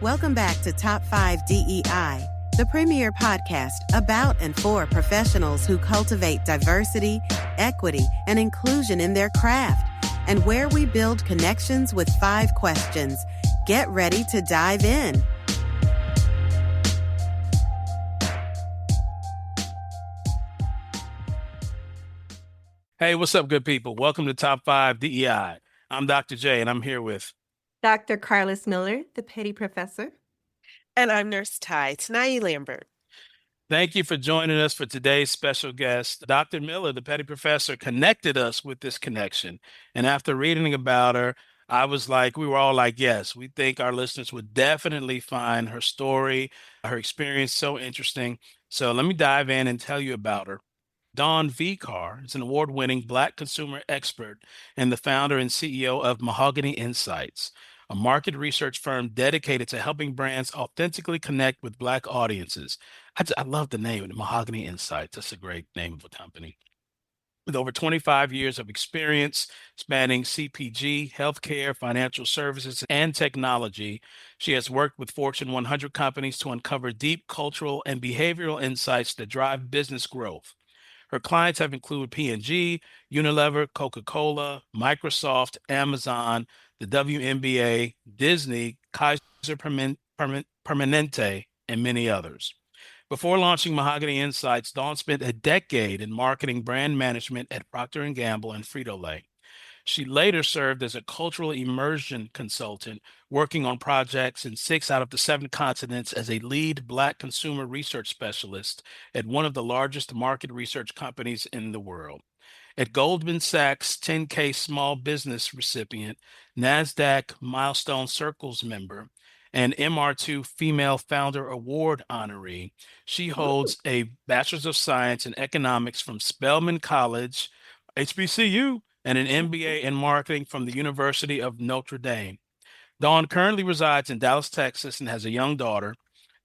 Welcome back to Top 5 DEI, the premier podcast about and for professionals who cultivate diversity, equity, and inclusion in their craft, and where we build connections with 5 questions. Get ready to dive in. Hey, what's up, good people? Welcome to Top 5 DEI. I'm Dr. J, and I'm here with Dr. Carlos Miller, the Petty Professor. And I'm Nurse Ty, Tanai Lambert. Thank you for joining us for today's special guest. Dr. Miller, the Petty Professor, connected us with this connection. And after reading about her, we were all like, yes, we think our listeners would definitely find her story, her experience so interesting. So let me dive in and tell you about her. Dawn V. Carr is an award-winning Black consumer expert and the founder and CEO of Mahogany Insights, a market research firm dedicated to helping brands authentically connect with Black audiences. I love the name, Mahogany Insights. That's a great name of a company. With over 25 years of experience spanning CPG, healthcare, financial services, and technology, she has worked with Fortune 100 companies to uncover deep cultural and behavioral insights that drive business growth. Her clients have included P&G, Unilever, Coca-Cola, Microsoft, Amazon, the WNBA, Disney, Kaiser Permanente, and many others. Before launching Mahogany Insights, Dawn spent a decade in marketing brand management at Procter & Gamble and Frito-Lay. She later served as a cultural immersion consultant, working on projects in 6 out of the 7 continents as a lead Black consumer research specialist at one of the largest market research companies in the world. At Goldman Sachs 10K Small Business recipient, NASDAQ Milestone Circles member, and MR2 Female Founder Award honoree, she holds a Bachelor's of Science in Economics from Spelman College, HBCU, and an MBA in marketing from the University of Notre Dame. Dawn currently resides in Dallas, Texas, and has a young daughter.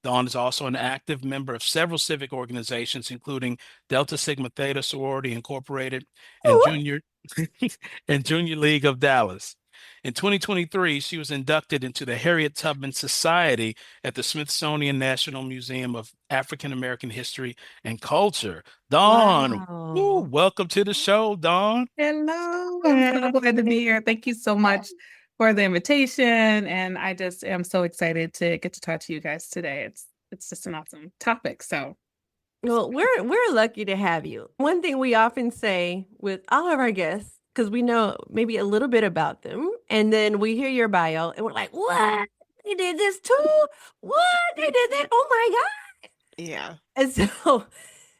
Dawn is also an active member of several civic organizations, including Delta Sigma Theta Sorority Incorporated and Junior League of Dallas. In 2023, she was inducted into the Harriet Tubman Society at the Smithsonian National Museum of African American History and Culture. Dawn, Wow. welcome to the show, Dawn. Hello, I'm so glad to be here. Thank you so much for the invitation. And I just am so excited to get to talk to you guys today. It's just an awesome topic. So Well, we're lucky to have you. One thing we often say with all of our guests, because we know maybe a little bit about them, and then we hear your bio and we're like, what? They did this too? What? They did that? Oh my God. Yeah. And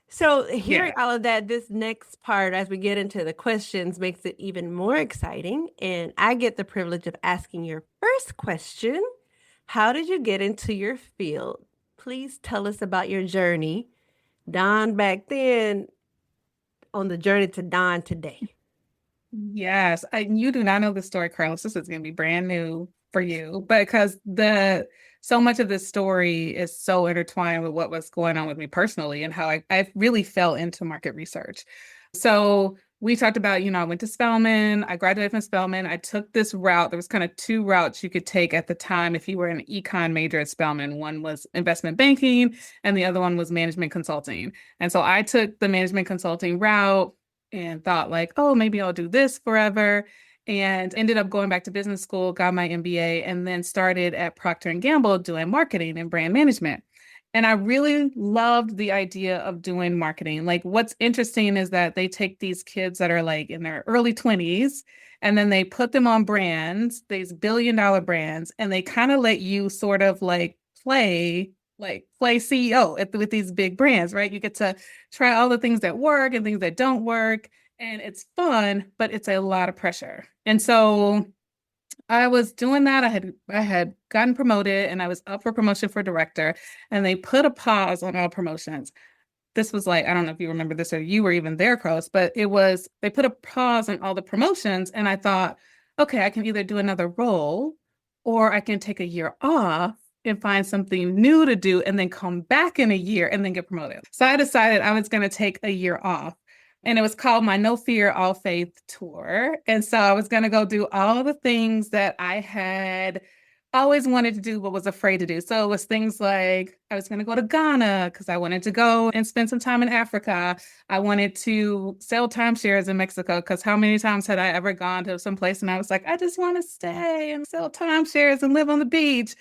so hearing all of that, this next part, as we get into the questions, makes it even more exciting. And I get the privilege of asking your first question. How did you get into your field? Please tell us about your journey, Dawn back then, on the journey to Dawn today. yes, you do not know the story, Carlos. This is going to be brand new for you, because so much of this story is so intertwined with what was going on with me personally and how I really fell into market research. So we talked about, I went to Spelman. I graduated from Spelman. I took this route. There was kind of 2 routes you could take at the time if you were an econ major at Spelman. One was investment banking and the other one was management consulting. And so I took the management consulting route and thought like, oh, maybe I'll do this forever. And ended up going back to business school, got my MBA, and then started at Procter & Gamble doing marketing and brand management. And I really loved the idea of doing marketing. Like, what's interesting is that they take these kids that are like in their early 20s, and then they put them on brands, these billion-dollar brands, and they kind of let you sort of like play CEO with these big brands, right? You get to try all the things that work and things that don't work. And it's fun, but it's a lot of pressure. And so I was doing that. I had gotten promoted and I was up for promotion for director, and they put a pause on all promotions. This was like, I don't know if you remember this or you were even there, Carlos, but they put a pause on all the promotions. And I thought, okay, I can either do another role or I can take a year off and find something new to do and then come back in a year and then get promoted. So I decided I was going to take a year off. And it was called my No Fear, All Faith tour. And so I was going to go do all the things that I had always wanted to do but was afraid to do. So it was things like I was going to go to Ghana because I wanted to go and spend some time in Africa. I wanted to sell timeshares in Mexico because how many times had I ever gone to some place and I was like, I just want to stay and sell timeshares and live on the beach.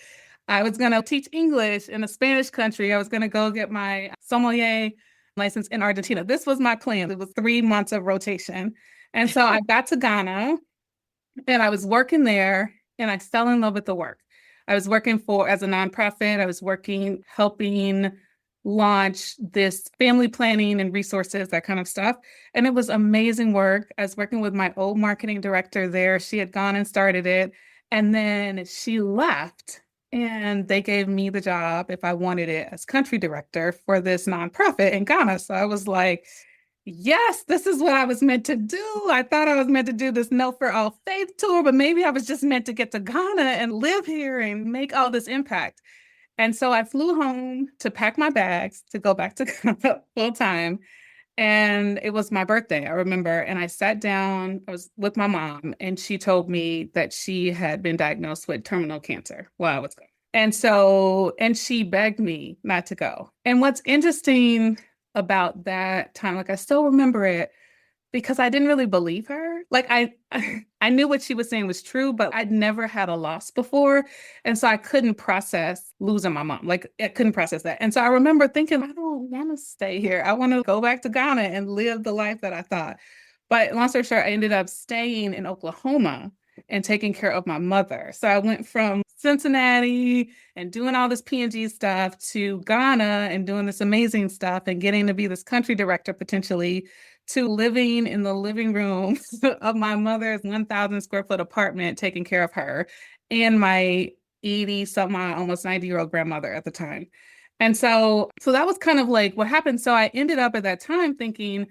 I was going to teach English in a Spanish country. I was going to go get my sommelier license in Argentina. This was my plan. It was 3 months of rotation. And so I got to Ghana and I was working there and I fell in love with the work. I was working as a nonprofit. I was working, helping launch this family planning and resources, that kind of stuff. And it was amazing work. I was working with my old marketing director there. She had gone and started it. And then she left and they gave me the job if I wanted it as country director for this nonprofit in Ghana. So I was like, yes, this is what I was meant to do. I thought I was meant to do this No for All Faith tour, but maybe I was just meant to get to Ghana and live here and make all this impact. And so I flew home to pack my bags to go back to Ghana full time. And it was my birthday, I remember. And I sat down, I was with my mom, and she told me that she had been diagnosed with terminal cancer while I was gone. And she begged me not to go. And what's interesting about that time, like I still remember it because I didn't really believe her. Like I knew what she was saying was true, but I'd never had a loss before. And so I couldn't process losing my mom. Like I couldn't process that. And so I remember thinking, I don't want to stay here. I want to go back to Ghana and live the life that I thought. But long story short, I ended up staying in Oklahoma and taking care of my mother. So I went from Cincinnati and doing all this P&G stuff to Ghana and doing this amazing stuff and getting to be this country director potentially, to living in the living room of my mother's 1,000 square foot apartment, taking care of her and my 80-some-odd, almost 90-year-old grandmother at the time. And so that was kind of like what happened. So I ended up at that time thinking,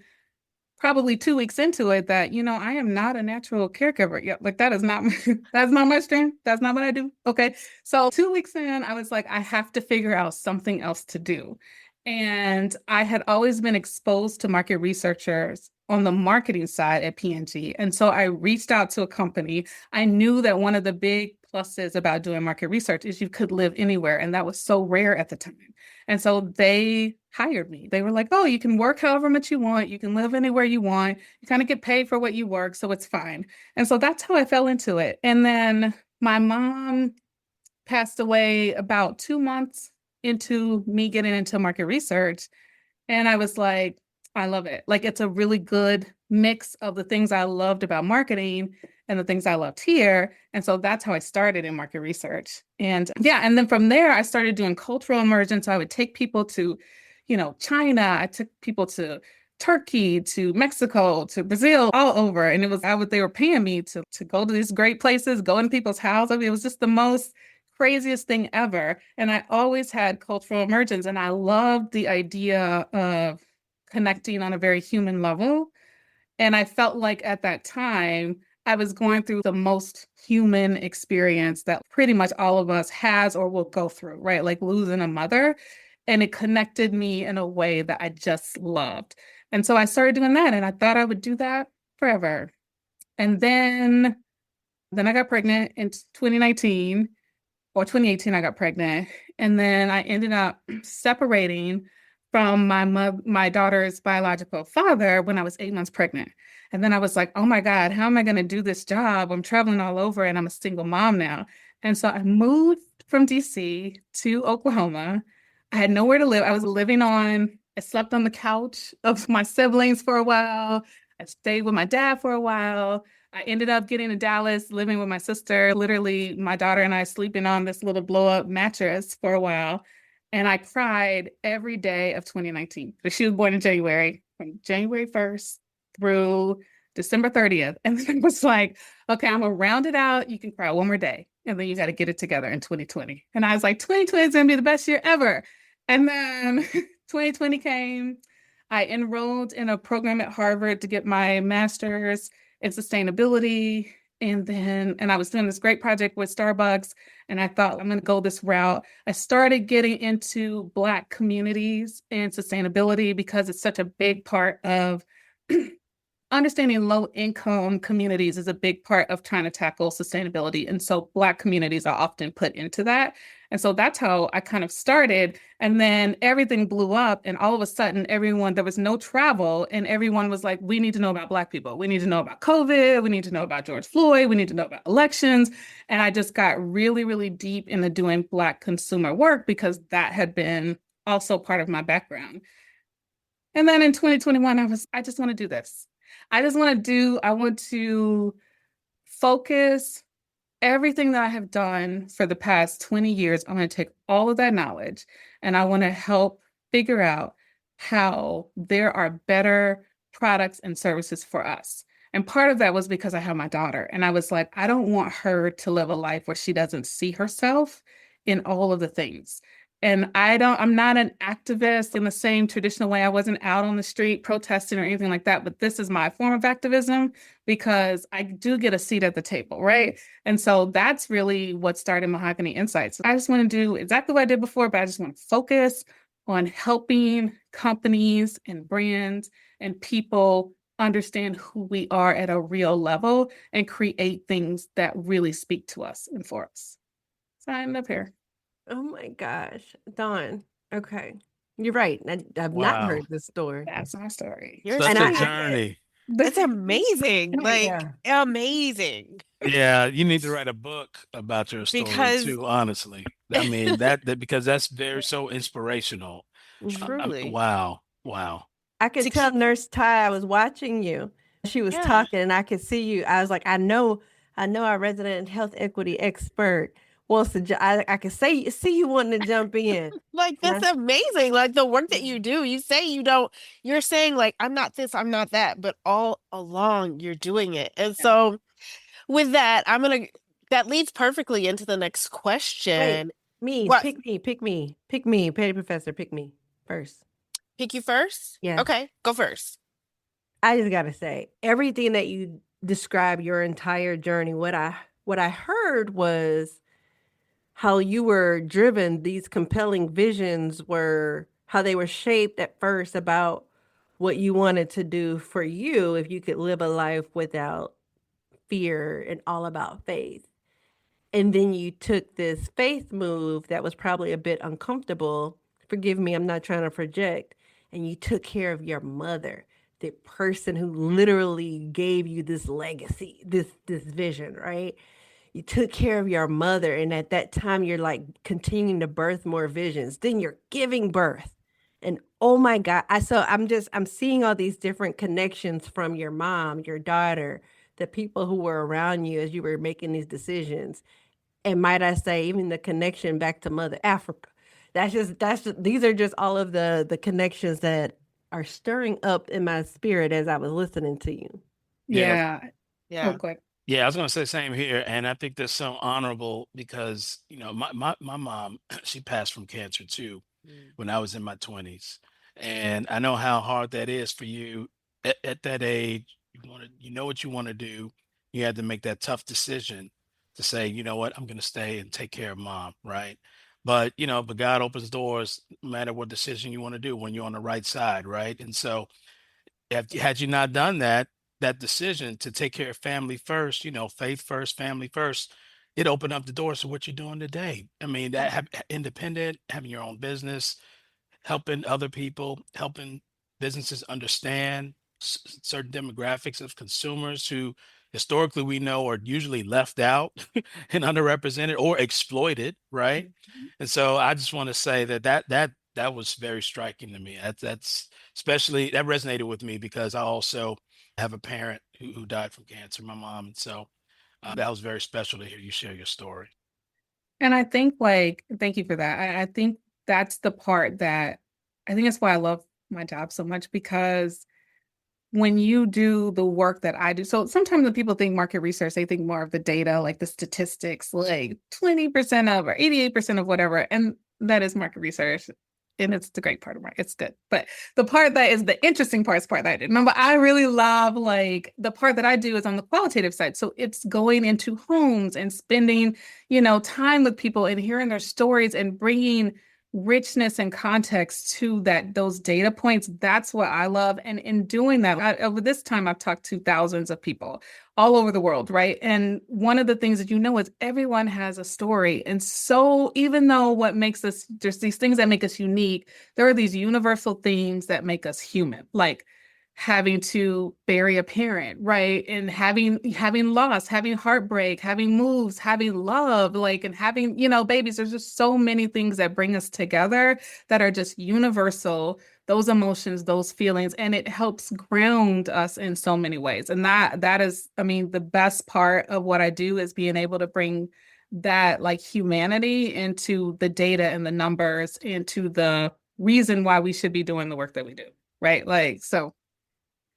probably 2 weeks into it, that, I am not a natural caregiver. Yeah, like that's not my strength. That's not what I do. Okay. So 2 weeks in, I was like, I have to figure out something else to do. And I had always been exposed to market researchers on the marketing side at P&G. And so I reached out to a company. I knew that one of the big pluses about doing market research is you could live anywhere. And that was so rare at the time. And so they hired me. They were like, oh, you can work however much you want. You can live anywhere you want. You kind of get paid for what you work. So it's fine. And so that's how I fell into it. And then my mom passed away about 2 months into me getting into market research. And I was like, I love it. Like, it's a really good mix of the things I loved about marketing and the things I loved here. And so that's how I started in market research. And and then from there, I started doing cultural immersion. So I would take people to, China. I took people to Turkey, to Mexico, to Brazil, all over. And they were paying me to go to these great places, go in people's houses. I mean, it was just the most craziest thing ever. And I always had cultural immersions. And I loved the idea of connecting on a very human level. And I felt like at that time, I was going through the most human experience that pretty much all of us has or will go through, right? Like losing a mother. And it connected me in a way that I just loved. And so I started doing that, and I thought I would do that forever. And then I got pregnant in 2019 or 2018, I got pregnant. And then I ended up separating from my daughter's biological father when I was 8 months pregnant. And then I was like, oh my God, how am I going to do this job? I'm traveling all over and I'm a single mom now. And so I moved from DC to Oklahoma. I had nowhere to live. I slept on the couch of my siblings for a while. I stayed with my dad for a while. I ended up getting to Dallas, living with my sister, literally my daughter and I sleeping on this little blow up mattress for a while. And I cried every day of 2019. She was born in January, from January 1st through December 30th. And then it was like, okay, I'm gonna round it out. You can cry one more day. And then you got to get it together in 2020. And I was like, 2020 is gonna be the best year ever. And then 2020 came. I enrolled in a program at Harvard to get my master's in sustainability. And I was doing this great project with Starbucks. And I thought, I'm going to go this route. I started getting into Black communities and sustainability because it's such a big part of understanding low income communities is a big part of trying to tackle sustainability. And so Black communities are often put into that. And so that's how I kind of started. And then everything blew up. And all of a sudden, there was no travel. And everyone was like, we need to know about Black people. We need to know about COVID. We need to know about George Floyd. We need to know about elections. And I just got really, really deep into doing Black consumer work because that had been also part of my background. And then in 2021, I just want to do this. I want to focus everything that I have done for the past 20 years. I'm going to take all of that knowledge and I want to help figure out how there are better products and services for us. And part of that was because I have my daughter and I was like, I don't want her to live a life where she doesn't see herself in all of the things. And I'm not an activist in the same traditional way. I wasn't out on the street protesting or anything like that, but this is my form of activism because I do get a seat at the table, right? And so that's really what started Mahogany Insights. I just want to do exactly what I did before, but I just want to focus on helping companies and brands and people understand who we are at a real level and create things that really speak to us and for us. So I ended up here. Oh my gosh, Dawn. Okay. You're right. I've not Wow. heard this story. That's my story. You're Such And a I- journey. It's amazing. Like amazing. Yeah, you need to write a book about your story Because- too, honestly. I mean, that because that's very so inspirational. Truly. Wow. I could tell Nurse Ty, I was watching you. She was Yeah. talking and I could see you. I was like, I know our resident health equity expert wants to, I could see you wanting to jump in. Like, that's amazing. Like the work that you do, you're saying like, I'm not this, I'm not that, but all along you're doing it. And so with that, that leads perfectly into the next question. What? Pick me, Petty Professor, pick me first. Pick you first? Yeah. Okay, go first. I just gotta say, everything that you described, your entire journey, what I heard was how you were driven, these compelling visions were how they were shaped at first about what you wanted to do for you if you could live a life without fear and all about faith. And then you took this faith move that was probably a bit uncomfortable. Forgive me, I'm not trying to project. And you took care of your mother, the person who literally gave you this legacy, this vision, right? You took care of your mother, and at that time you're like continuing to birth more visions. Then you're giving birth. And oh my God, I'm seeing all these different connections from your mom, your daughter, the people who were around you as you were making these decisions. And might I say, even the connection back to Mother Africa. These are just all of the connections that are stirring up in my spirit as I was listening to you. Yeah. Yeah. Real quick. Yeah, I was gonna say same here, and I think that's so honorable because my mom, she passed from cancer too when I was in my 20s, and I know how hard that is for you at that age. You know what you want to do. You had to make that tough decision to say, you know what, I'm gonna stay and take care of mom, right? But God opens doors no matter what decision you want to do when you're on the right side, right? And so had you not done that decision to take care of family first, faith first, family first, it opened up the doors to what you're doing today. I mean, independent, having your own business, helping other people, helping businesses understand certain demographics of consumers who historically we know are usually left out and underrepresented or exploited, right? And so I just want to say that was very striking to me. That's especially that resonated with me because I also have a parent who died from cancer, my mom, and so that was very special to hear you share your story. And I think thank you for that. I think that's the part that I think that's why I love my job so much, because when you do the work that I do, so sometimes when people think market research, they think more of the data, like the statistics, like 20% of or 88% of whatever. And that is market research. And it's the great part of market. It's good. But the part that is the interesting part is the part that I did. Remember, I really love the part that I do is on the qualitative side. So it's going into homes and spending, time with people and hearing their stories and bringing richness and context to those data points. That's what I love. And in doing that, over this time, I've talked to thousands of people all over the world, right? And one of the things that is everyone has a story. And so even though there's these things that make us unique, there are these universal themes that make us human, like having to bury a parent, right? And having loss, having heartbreak, having moves, having love, and having, babies. There's just so many things that bring us together that are just universal, those emotions, those feelings, and it helps ground us in so many ways. And that is, the best part of what I do is being able to bring that humanity into the data and the numbers, into the reason why we should be doing the work that we do, right? So.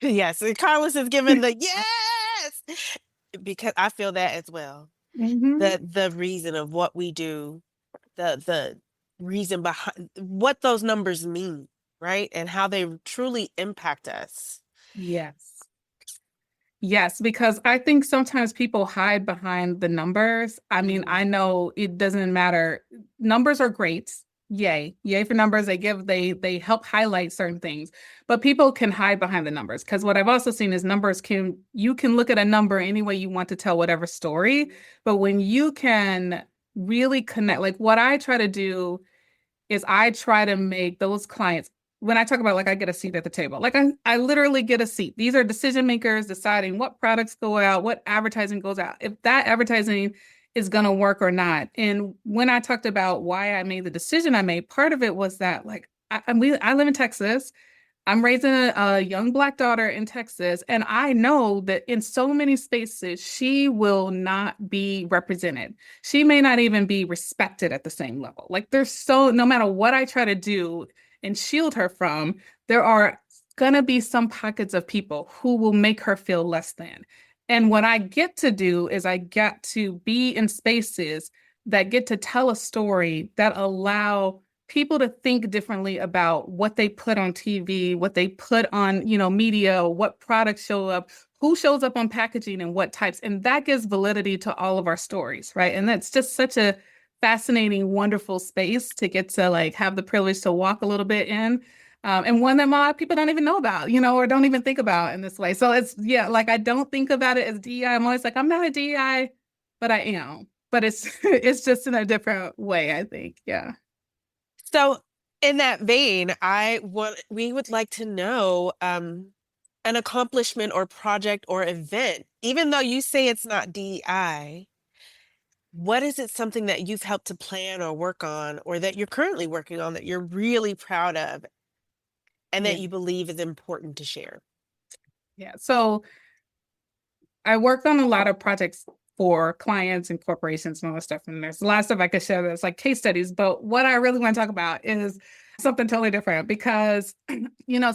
Yes, and Carlos is giving the yes, because I feel that as well. Mm-hmm. The reason of what we do, the reason behind what those numbers mean, right? And how they truly impact us. Yes, because I think sometimes people hide behind the numbers. I know it doesn't matter. Numbers are great. Yay for numbers. They help highlight certain things, but people can hide behind the numbers, because what I've also seen is you can look at a number any way you want to tell whatever story, but when you can really connect, what I try to do is I try to make those clients, when I talk about I get a seat at the table, I literally get a seat. These are decision makers deciding what products go out, what advertising goes out, if that advertising is going to work or not. And when I talked about why I made the decision I made, part of it was that I live in Texas. I'm raising a young Black daughter in Texas, and I know that in so many spaces, she will not be represented. She may not even be respected at the same level. No matter what I try to do and shield her from, there are going to be some pockets of people who will make her feel less than. And what I get to do is I get to be in spaces that get to tell a story that allow people to think differently about what they put on TV, what they put on, media, what products show up, who shows up on packaging and what types. And that gives validity to all of our stories, right? And that's just such a fascinating, wonderful space to get to have the privilege to walk a little bit in. And one that a lot of people don't even know about, or don't even think about in this way. So it's, I don't think about it as DEI. I'm always I'm not a DEI, but I am. But it's it's just in a different way, I think. Yeah. So in that vein, we would like to know an accomplishment or project or event, even though you say it's not DEI. What is it, something that you've helped to plan or work on, or that you're currently working on that you're really proud of and that you believe is important to share? Yeah. So I worked on a lot of projects for clients and corporations and all that stuff. And there's a lot of stuff I could share that's case studies. But what I really want to talk about is something totally different, because,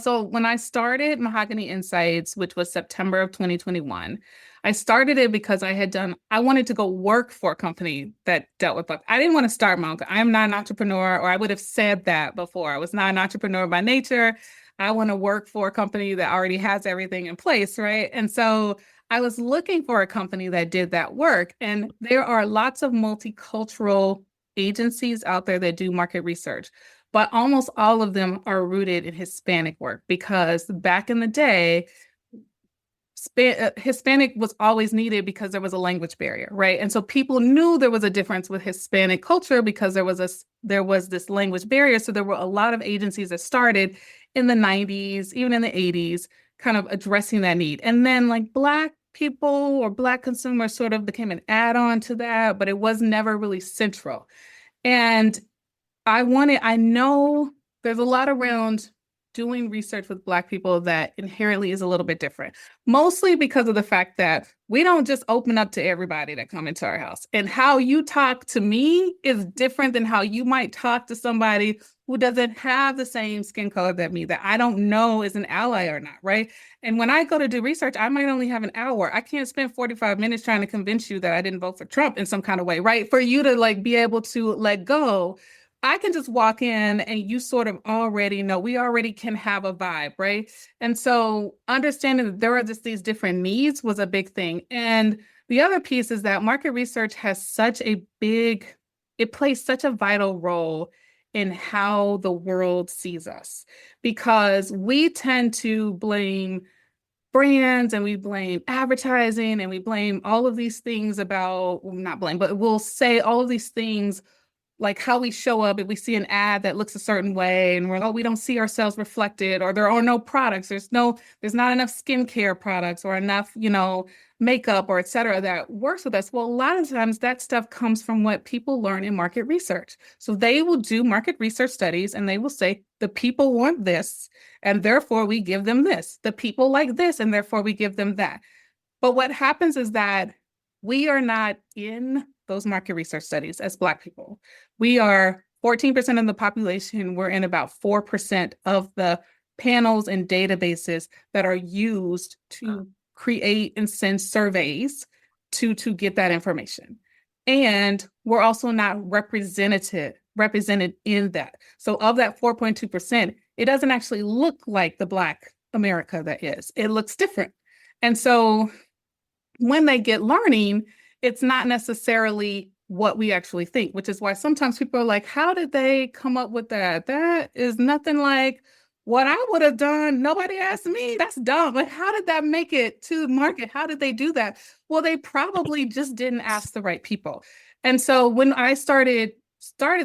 so when I started Mahogany Insights, which was September of 2021, I started it because I wanted to go work for a company that dealt with book. I didn't want to start my own. I am not an entrepreneur, or I would have said that before. I was not an entrepreneur by nature. I want to work for a company that already has everything in place, right? And so I was looking for a company that did that work. And there are lots of multicultural agencies out there that do market research, but almost all of them are rooted in Hispanic work, because back in the day, Hispanic was always needed because there was a language barrier, right? And so people knew there was a difference with Hispanic culture because there was this language barrier. So there were a lot of agencies that started in the 90s, even in the 80s, kind of addressing that need. And then Black people or Black consumers sort of became an add-on to that, but it was never really central. And I know there's a lot around doing research with Black people that inherently is a little bit different, mostly because of the fact that we don't just open up to everybody that come into our house. And how you talk to me is different than how you might talk to somebody who doesn't have the same skin color that me, that I don't know is an ally or not, right? And when I go to do research, I might only have an hour. I can't spend 45 minutes trying to convince you that I didn't vote for Trump in some kind of way, right? For you to be able to let go. I can just walk in and you sort of already know, we already can have a vibe, right? And so understanding that there are just these different needs was a big thing. And the other piece is that market research has it plays such a vital role in how the world sees us, because we tend to blame brands and we blame advertising and we blame all of these things about, well, not blame, but we'll say all of these things like how we show up if we see an ad that looks a certain way and we're, oh, we don't see ourselves reflected, or there are no products, there's not enough skincare products or enough, makeup or et cetera that works with us. Well, a lot of times that stuff comes from what people learn in market research. So they will do market research studies and they will say, the people want this, and therefore we give them this. The people like this, and therefore we give them that. But what happens is that we are not in those market research studies as Black people. We are 14% of the population. We're in about 4% of the panels and databases that are used to create and send surveys to get that information. And we're also not represented in that. So of that 4.2%, it doesn't actually look like the Black America that is. It looks different. And so when they get learning, it's not necessarily what we actually think, which is why sometimes people are like, how did they come up with that? That is nothing like what I would have done. Nobody asked me. That's dumb. Like, how did that make it to the market? How did they do that? Well, they probably just didn't ask the right people. And so when I started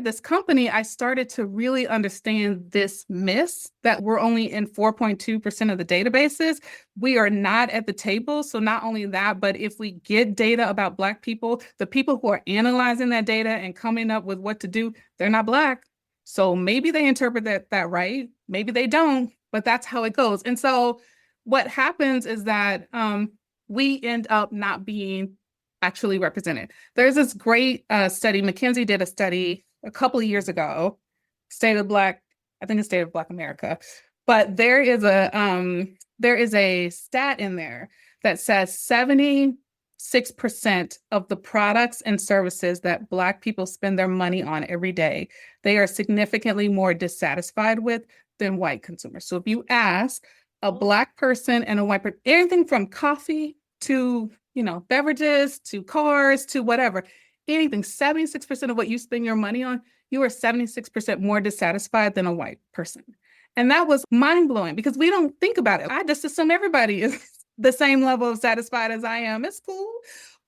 this company, I started to really understand this myth that we're only in 4.2% of the databases. We are not at the table. So not only that, but if we get data about Black people, the people who are analyzing that data and coming up with what to do, they're not Black. So maybe they interpret that right. Maybe they don't, but that's how it goes. And so what happens is that we end up not being actually represented. There's this great study. McKinsey did a study a couple of years ago, State of Black America. But there is a stat in there that says 76% of the products and services that Black people spend their money on every day, they are significantly more dissatisfied with than white consumers. So if you ask a Black person and a white person, anything from coffee to beverages, to cars, to whatever, anything, 76% of what you spend your money on, you are 76% more dissatisfied than a white person. And that was mind-blowing because we don't think about it. I just assume everybody is the same level of satisfied as I am. It's cool,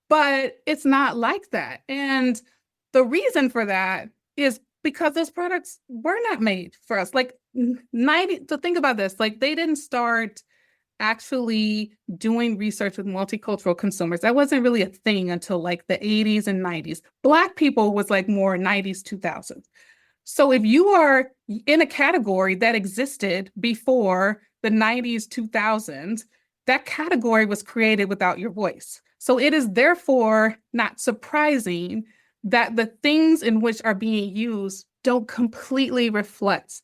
but it's not like that. And the reason for that is because those products were not made for us. Like so think about this, like they didn't start actually doing research with multicultural consumers. That wasn't really a thing until like the 80s and 90s. Black people was like more 90s, 2000s. So if you are in a category that existed before the 90s, 2000s, that category was created without your voice. So it is therefore not surprising that the things in which are being used don't completely reflect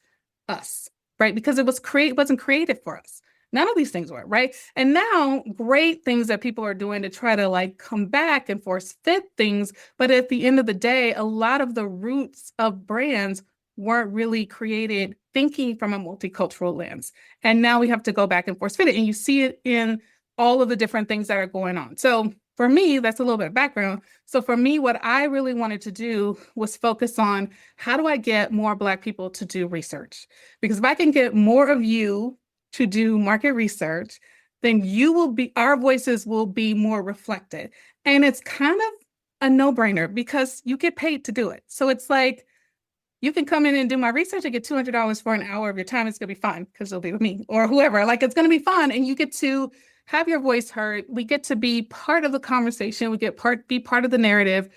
us, right? Because it wasn't created for us. None of these things were, right? And now great things that people are doing to try to like come back and force fit things. But at the end of the day, a lot of the roots of brands weren't really created thinking from a multicultural lens. And now we have to go back and force fit it. And you see it in all of the different things that are going on. So for me, that's a little bit of background. So for me, what I really wanted to do was focus on how do I get more Black people to do research? Because if I can get more of you to do market research, then our voices will be more reflected. And it's kind of a no-brainer because you get paid to do it. So it's like, you can come in and do my research and get $200 for an hour of your time. It's going to be fun because it'll be with me or whoever. Like, it's going to be fun. And you get to have your voice heard. We get to be part of the conversation. We get be part of the narrative.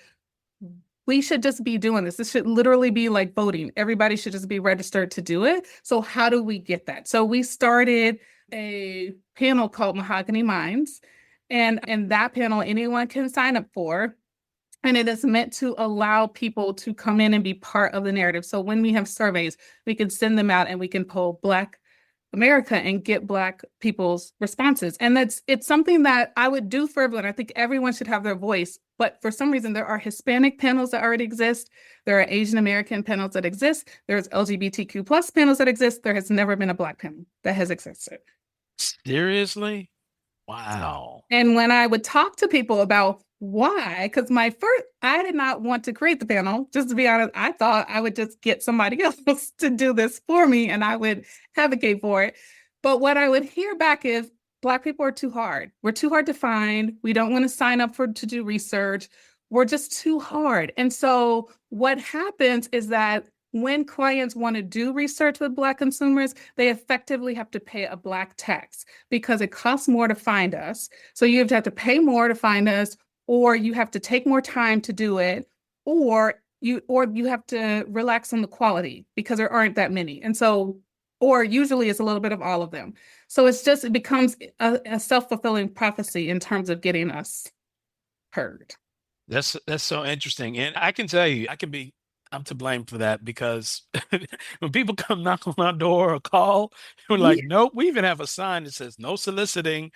We should just be doing this. This should literally be like voting. Everybody should just be registered to do it. So how do we get that? So we started a panel called Mahogany Minds. And that panel, anyone can sign up for. And it is meant to allow people to come in and be part of the narrative. So when we have surveys, we can send them out and we can poll Black America and get Black people's responses. And it's something that I would do for everyone. I think everyone should have their voice. But for some reason, there are Hispanic panels that already exist. There are Asian American panels that exist. There's LGBTQ plus panels that exist. There has never been a Black panel that has existed. Seriously? Wow. And when I would talk to people about why? Because I did not want to create the panel. Just to be honest, I thought I would just get somebody else to do this for me and I would advocate for it. But what I would hear back is Black people are too hard. We're too hard to find. We don't want to sign up to do research. We're just too hard. And so what happens is that when clients want to do research with Black consumers, they effectively have to pay a Black tax because it costs more to find us. So you have to pay more to find us, or you have to take more time to do it, or you have to relax on the quality because there aren't that many. And so, or usually it's a little bit of all of them. So it becomes a self-fulfilling prophecy in terms of getting us heard. That's so interesting. And I can tell you, I'm to blame for that because when people come knock on our door or call, we're like, nope, we even have a sign that says no soliciting.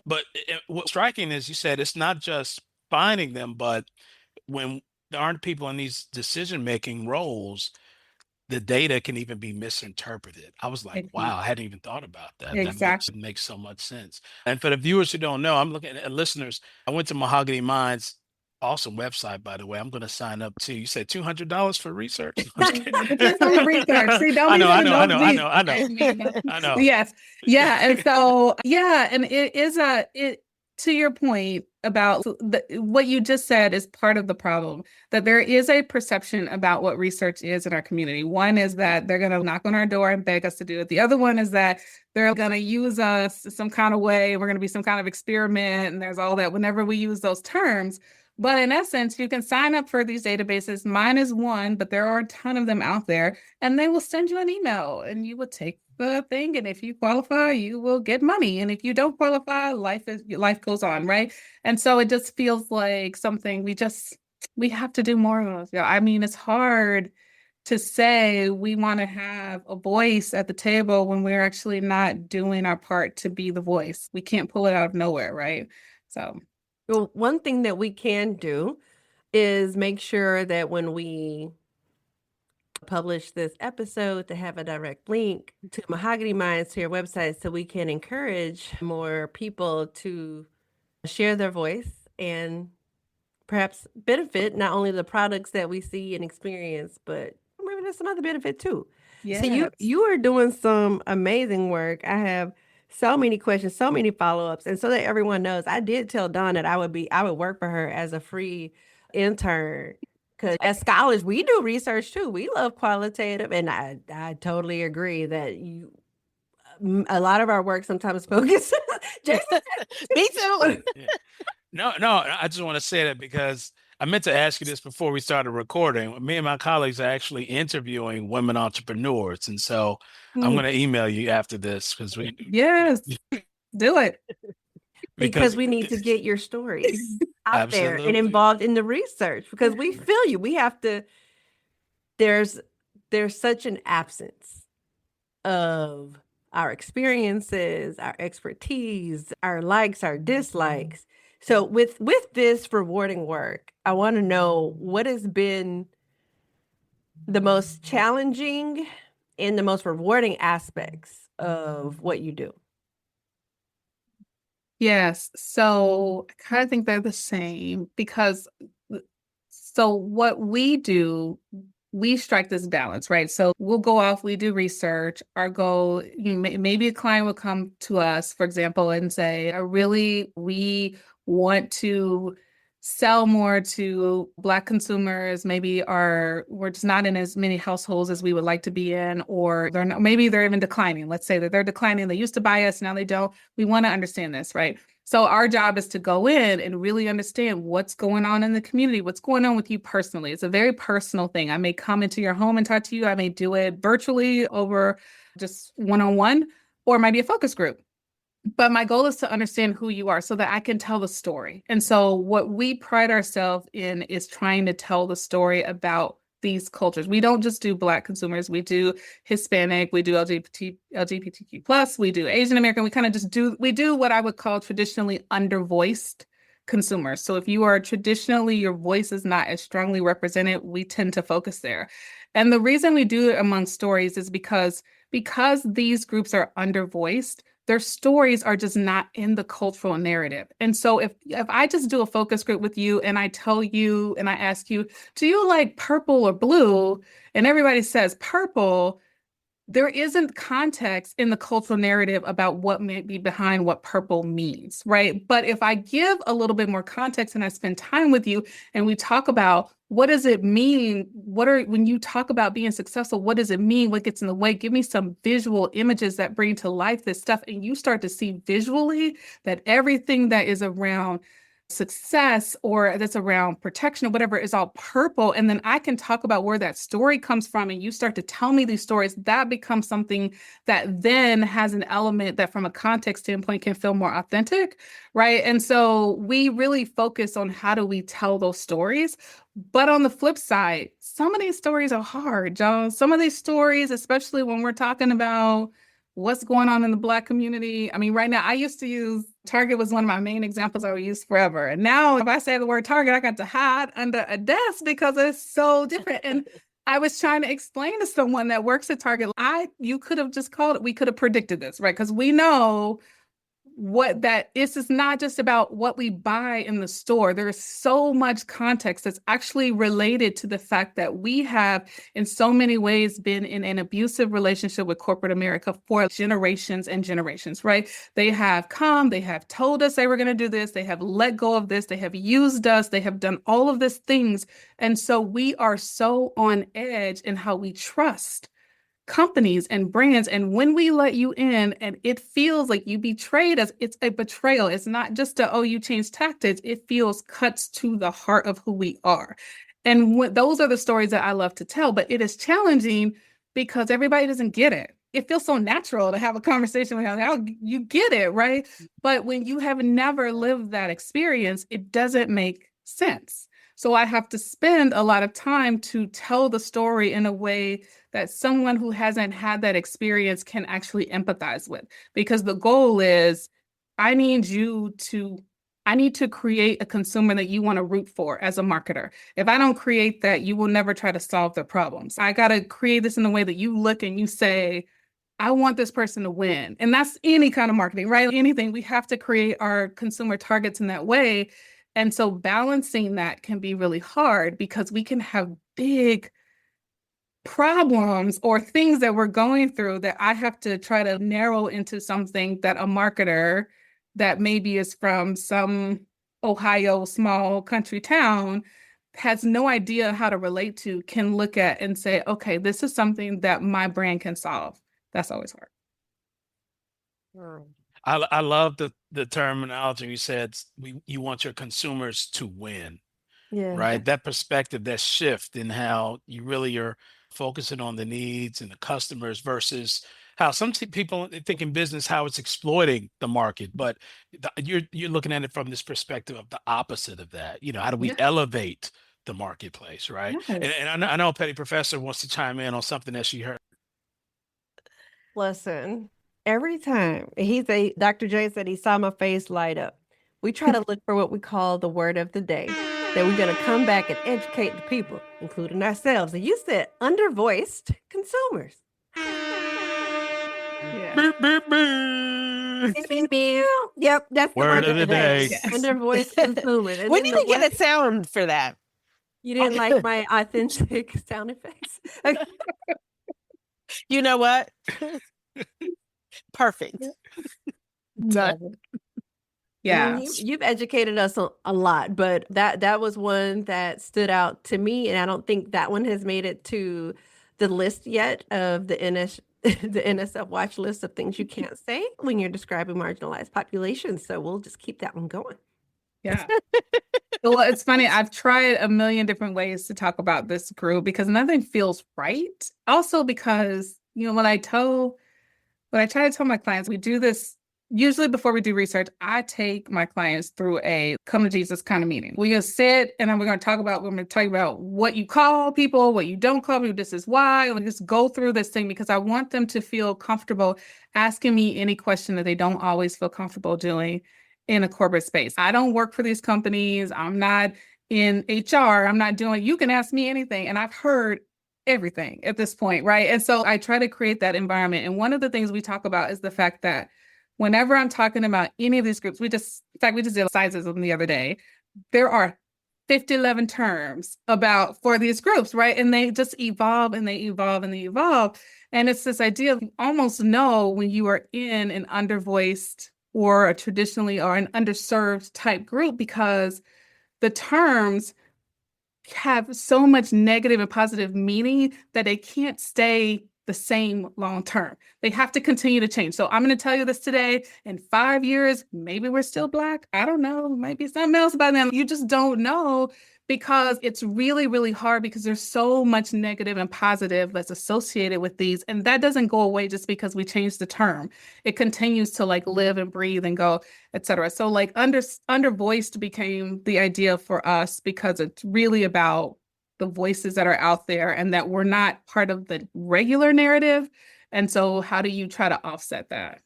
But what's striking is you said it's not just finding them, but when there aren't people in these decision-making roles, the data can even be misinterpreted. I was like, wow, I hadn't even thought about that. Exactly. That makes so much sense. And for the viewers who don't know, I'm looking at listeners. I went to Mahogany Minds. Awesome website, by the way. I'm going to sign up too. You said $200 for research? Depends on the research. See, don't I know. Yes. Yeah. And so, yeah. And it is to your point about what you just said is part of the problem, that there is a perception about what research is in our community. One is that they're going to knock on our door and beg us to do it. The other one is that they're going to use us some kind of way. We're going to be some kind of experiment. And there's all that whenever we use those terms. But in essence, you can sign up for these databases. Mine is one, but there are a ton of them out there, and they will send you an email and you will take the thing. And if you qualify, you will get money. And if you don't qualify, life goes on, right? And so it just feels like something we have to do more of. Yeah, I mean, it's hard to say we want to have a voice at the table when we're actually not doing our part to be the voice. We can't pull it out of nowhere, right? So. Well, one thing that we can do is make sure that when we publish this episode to have a direct link to Mahogany Minds, to your website, so we can encourage more people to share their voice and perhaps benefit not only the products that we see and experience, but maybe there's some other benefit too. Yes. So you are doing some amazing work. I have so many questions, so many follow-ups. And so that everyone knows, I did tell Dawn that I would work for her as a free intern. Because as scholars, we do research too. We love qualitative. And I totally agree that a lot of our work sometimes focuses. Me too. No, I just want to say that because I meant to ask you this before we started recording. Me and my colleagues are actually interviewing women entrepreneurs. And so I'm going to email you after this because Yes, do it. Because we need to get your stories out there and involved in the research, because we feel you. We have to, there's such an absence of our experiences, our expertise, our likes, our dislikes. So with this rewarding work, I want to know what has been the most challenging and the most rewarding aspects of what you do. Yes. So I kind of think they're the same because what we do, we strike this balance, right? So we'll go off, we do research. Our goal, maybe a client will come to us, for example, and say, we want to sell more to Black consumers. Maybe we're just not in as many households as we would like to be in, or maybe they're even declining. Let's say that they're declining. They used to buy us, now they don't. We want to understand this, right? So our job is to go in and really understand what's going on in the community, what's going on with you personally. It's a very personal thing. I may come into your home and talk to you. I may do it virtually over just one-on-one, or it might be a focus group. But my goal is to understand who you are so that I can tell the story. And so what we pride ourselves in is trying to tell the story about these cultures. We don't just do Black consumers. We do Hispanic, we do LGBTQ+, we do Asian American. We kind of we do what I would call traditionally undervoiced consumers. So if you are traditionally, your voice is not as strongly represented, we tend to focus there. And the reason we do it among stories is because these groups are undervoiced, their stories are just not in the cultural narrative. And so if I just do a focus group with you and I tell you and I ask you, do you like purple or blue? And everybody says purple, there isn't context in the cultural narrative about what may be behind what purple means, right? But if I give a little bit more context and I spend time with you and we talk about what does it mean? When you talk about being successful, what does it mean? What gets in the way? Give me some visual images that bring to life this stuff. And you start to see visually that everything that is around success or that's around protection or whatever is all purple. And then I can talk about where that story comes from and you start to tell me these stories. That becomes something that then has an element that from a context standpoint can feel more authentic, right? And so we really focus on how do we tell those stories. But on the flip side, some of these stories are hard, John. Some of these stories, especially when we're talking about what's going on in the Black community. I mean, right now, I used to use Target was one of my main examples I would use forever. And now if I say the word Target, I got to hide under a desk because it's so different. And I was trying to explain to someone that works at Target, you could have just called it, we could have predicted this, right? Because we know what that is. It's not just about what we buy in the store. There's so much context that's actually related to the fact that we have in so many ways been in an abusive relationship with corporate America for generations and generations, right? They have told us they were going to do this. They have let go of this. They have used us. They have done all of these things. And so we are so on edge in how we trust companies and brands. And when we let you in and it feels like you betrayed us, it's a betrayal. It's not just you changed tactics. It feels cuts to the heart of who we are. And those are the stories that I love to tell, but it is challenging because everybody doesn't get it. It feels so natural to have a conversation with how you get it, right? But when you have never lived that experience, it doesn't make sense. So I have to spend a lot of time to tell the story in a way that someone who hasn't had that experience can actually empathize with. Because the goal is, I need to create a consumer that you want to root for as a marketer. If I don't create that, you will never try to solve their problems. I got to create this in a way that you look and you say, I want this person to win. And that's any kind of marketing, right? Anything. We have to create our consumer targets in that way. And so balancing that can be really hard because we can have big problems or things that we're going through that I have to try to narrow into something that a marketer that maybe is from some Ohio small country town has no idea how to relate to, can look at and say, okay, this is something that my brand can solve. That's always hard. I love the terminology you said. You want your consumers to win, right? That perspective, that shift in how you really are focusing on the needs and the customers versus how some people think in business how it's exploiting the market, but you're looking at it from this perspective of the opposite of that. How do we elevate the marketplace, right? Yes. And I know Petty Professor wants to chime in on something that she heard. Listen. Every time Dr. J said he saw my face light up. We try to look for what we call the word of the day, that we're going to come back and educate the people, including ourselves. And you said undervoiced consumers. Yeah. Beep, beep, beep. Yep, that's word of the day. Yes. Undervoiced consumers. We need to get a sound for that. You didn't like my authentic sound effects? You know what? Perfect. Done. Yeah. You've educated us a lot, but that was one that stood out to me. And I don't think that one has made it to the list yet of the NSF watch list of things you can't say when you're describing marginalized populations. So we'll just keep that one going. Yeah. Well, it's funny. I've tried a million different ways to talk about this group because nothing feels right. Also because, when I try to tell my clients, we do this usually before we do research. I take my clients through a come to Jesus kind of meeting. We just sit and then we're going to tell you about what you call people, what you don't call people. This is why. And we just go through this thing because I want them to feel comfortable asking me any question that they don't always feel comfortable doing in a corporate space. I don't work for these companies. I'm not in HR. You can ask me anything. And I've heard everything at this point, right? And so I try to create that environment. And one of the things we talk about is the fact that whenever I'm talking about any of these groups, we just did sizes the other day. There are 11 terms for these groups, right? And they just evolve and they evolve and they evolve. And it's this idea of you almost know when you are in an undervoiced or a traditionally or an underserved type group, because the terms have so much negative and positive meaning that they can't stay the same long term. They have to continue to change. So I'm going to tell you this today. In 5 years, maybe we're still Black. I don't know. Might be something else by then. You just don't know, because it's really, really hard, because there's so much negative and positive that's associated with these. And that doesn't go away just because we change the term. It continues to like live and breathe and go, et cetera. So like undervoiced became the idea for us, because it's really about the voices that are out there and that we're not part of the regular narrative. And so how do you try to offset that?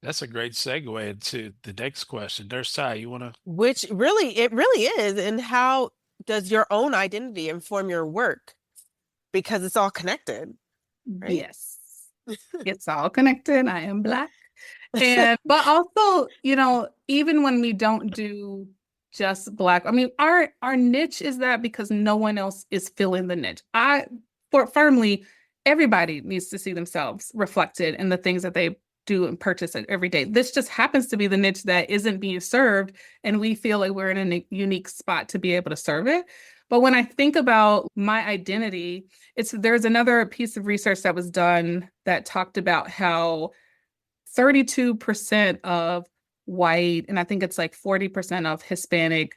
That's a great segue to the next question. Ty, you want to? Which really, it really is. And how does your own identity inform your work? Because it's all connected. Right? Yes, it's all connected. I am Black. But also, even when we don't do just Black, I mean, our niche is that because no one else is filling the niche. Firmly, everybody needs to see themselves reflected in the things that they do and purchase every day. This just happens to be the niche that isn't being served, and we feel like we're in a unique spot to be able to serve it. But when I think about my identity, there's another piece of research that was done that talked about how 32% of white, and I think it's like 40% of Hispanic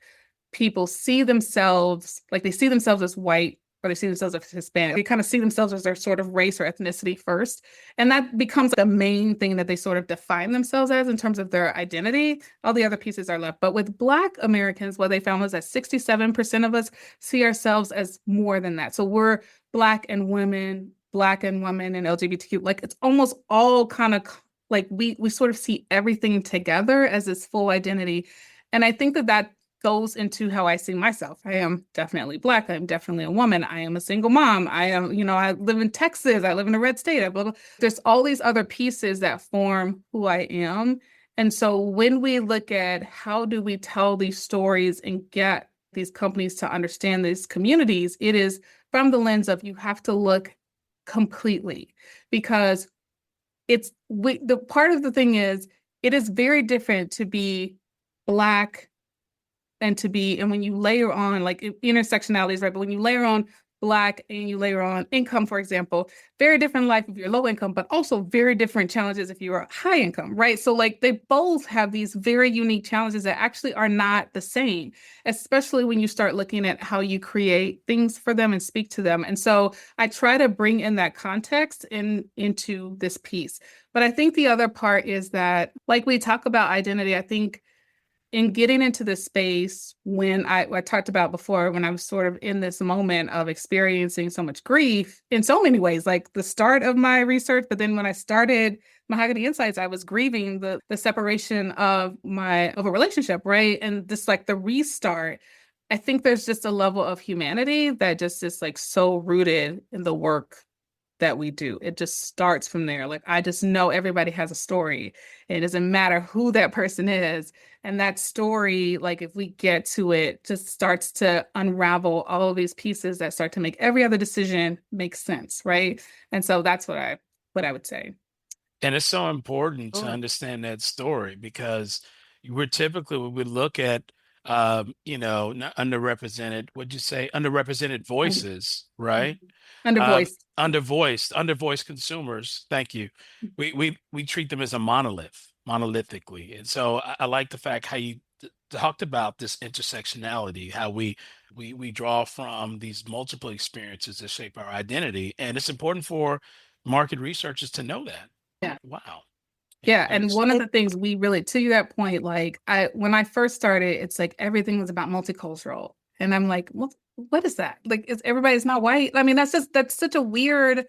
people see themselves as white, or they see themselves as Hispanic. They kind of see themselves as their sort of race or ethnicity first. And that becomes the main thing that they sort of define themselves as in terms of their identity. All the other pieces are left. But with Black Americans, what they found was that 67% of us see ourselves as more than that. So we're Black and women and LGBTQ. Like it's almost all kind of like we sort of see everything together as this full identity. And I think that goes into how I see myself. I am definitely Black. I'm definitely a woman. I am a single mom. I am, I live in Texas. I live in a red state. There's all these other pieces that form who I am. And so when we look at how do we tell these stories and get these companies to understand these communities, it is from the lens of you have to look completely, because the part of the thing is it is very different to be Black and when you layer on like intersectionality is right, but when you layer on Black and you layer on income, for example, very different life if you're low income, but also very different challenges if you're high income, right? So like they both have these very unique challenges that actually are not the same, especially when you start looking at how you create things for them and speak to them. And so I try to bring in that context into this piece. But I think the other part is that, like we talk about identity, I think in getting into this space, when I talked about before, when I was sort of in this moment of experiencing so much grief in so many ways, like the start of my research, but then when I started Mahogany Insights, I was grieving the separation of a relationship, right? And this like the restart, I think there's just a level of humanity that just is like so rooted in the work that we do. It just starts from there. Like, I just know everybody has a story. It doesn't matter who that person is. And that story, like if we get to it, just starts to unravel all of these pieces that start to make every other decision make sense, right? And so that's what I would say. And it's so important to understand that story, because we're typically, when we look at not underrepresented, underrepresented voices, right? Undervoiced consumers. Thank you. We treat them as a monolithically. And so I like the fact how you talked about this intersectionality, how we draw from these multiple experiences that shape our identity. And it's important for market researchers to know that. Yeah. Wow. Yeah. And one of the things we really, to that point, like when I first started, it's like everything was about multicultural. And I'm like, well, what is that? Like, everybody's not white. I mean, that's such a weird,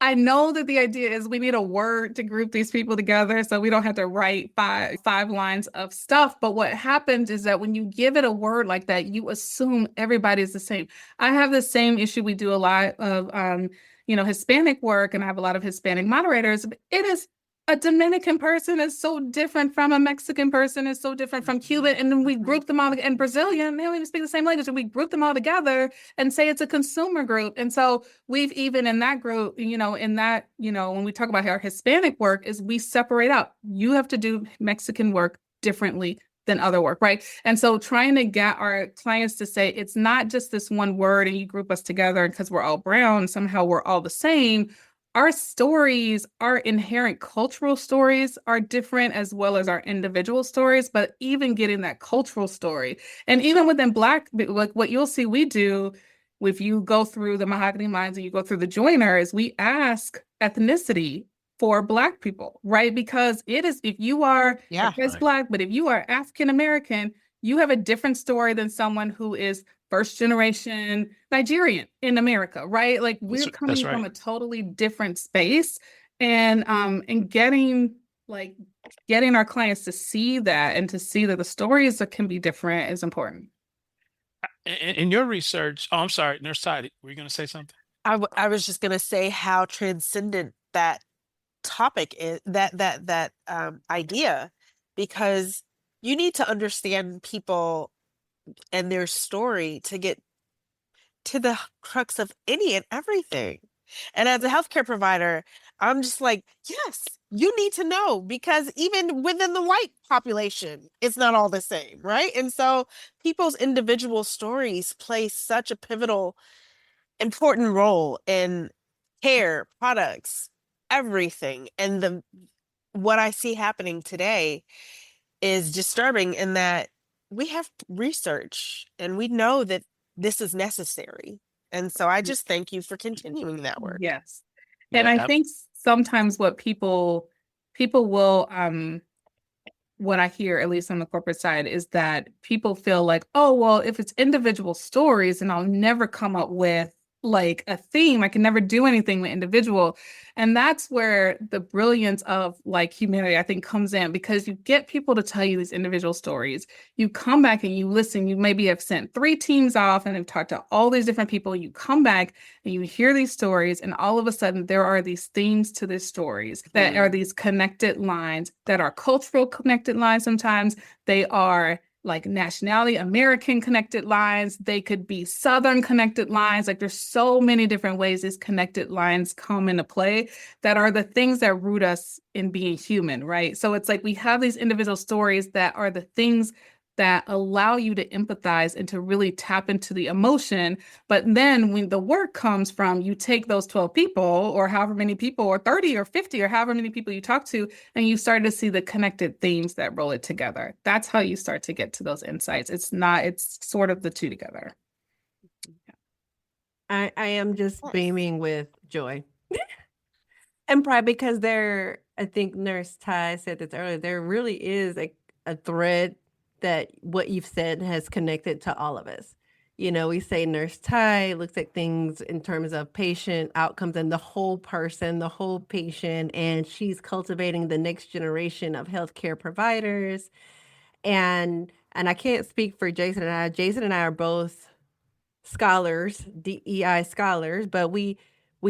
I know that the idea is we need a word to group these people together so we don't have to write five lines of stuff. But what happens is that when you give it a word like that, you assume everybody's the same. I have the same issue. We do a lot of, Hispanic work, and I have a lot of Hispanic moderators. It is a Dominican person is so different from a Mexican person, is so different from Cuban, and then we group them all, and Brazilian, they don't even speak the same language, and we group them all together and say it's a consumer group. And so we've even in that group, when we talk about our Hispanic work, is we separate out. You have to do Mexican work differently than other work, right? And so trying to get our clients to say it's not just this one word and you group us together because we're all brown, somehow we're all the same. Our stories, our inherent cultural stories are different as well as our individual stories, but even getting that cultural story. And even within Black, like what you'll see we do, if you go through the Mahogany Minds and you go through the joiners, we ask ethnicity for Black people, right? Because it is, if you are Black, but if you are African American, you have a different story than someone who is first generation Nigerian in America, right? Like we're coming from a totally different space, and getting our clients to see that and to see that the stories that can be different is important. In your research, I'm sorry, Nurse Ty, were you going to say something? I was just going to say how transcendent that topic is, that idea, because you need to understand people and their story to get to the crux of any and everything. And as a healthcare provider, I'm just like, yes, you need to know, because even within the white population, it's not all the same, right? And so people's individual stories play such a pivotal, important role in care, products, everything. And what I see happening today is disturbing in that we have research and we know that this is necessary. And so I just thank you for continuing that work. Yes. And I think sometimes what people will, what I hear, at least on the corporate side, is that people feel like, oh, well, if it's individual stories and I'll never come up with like a theme, I can never do anything with individual. And that's where the brilliance of like humanity, I think, comes in, because you get people to tell you these individual stories. You come back and you listen. You maybe have sent 3 teams off and have talked to all these different people. You come back and you hear these stories, and all of a sudden there are these themes to these stories that are these connected lines that are cultural connected lines. Sometimes they are like nationality, American connected lines. They could be Southern connected lines. Like there's so many different ways these connected lines come into play that are the things that root us in being human, right? So it's like we have these individual stories that are the things that allow you to empathize and to really tap into the emotion. But then when the work comes from, you take those 12 people or however many people, or 30 or 50 or however many people you talk to, and you start to see the connected themes that roll it together. That's how you start to get to those insights. It's sort of the two together. I am just beaming with joy and pride, because I think Nurse Ty said this earlier, there really is a thread that what you've said has connected to all of us. We say Nurse Ty looks at things in terms of patient outcomes and the whole person, the whole patient, and she's cultivating the next generation of healthcare providers. And I can't speak for Jason and I. Jason and I are both scholars, DEI scholars, but we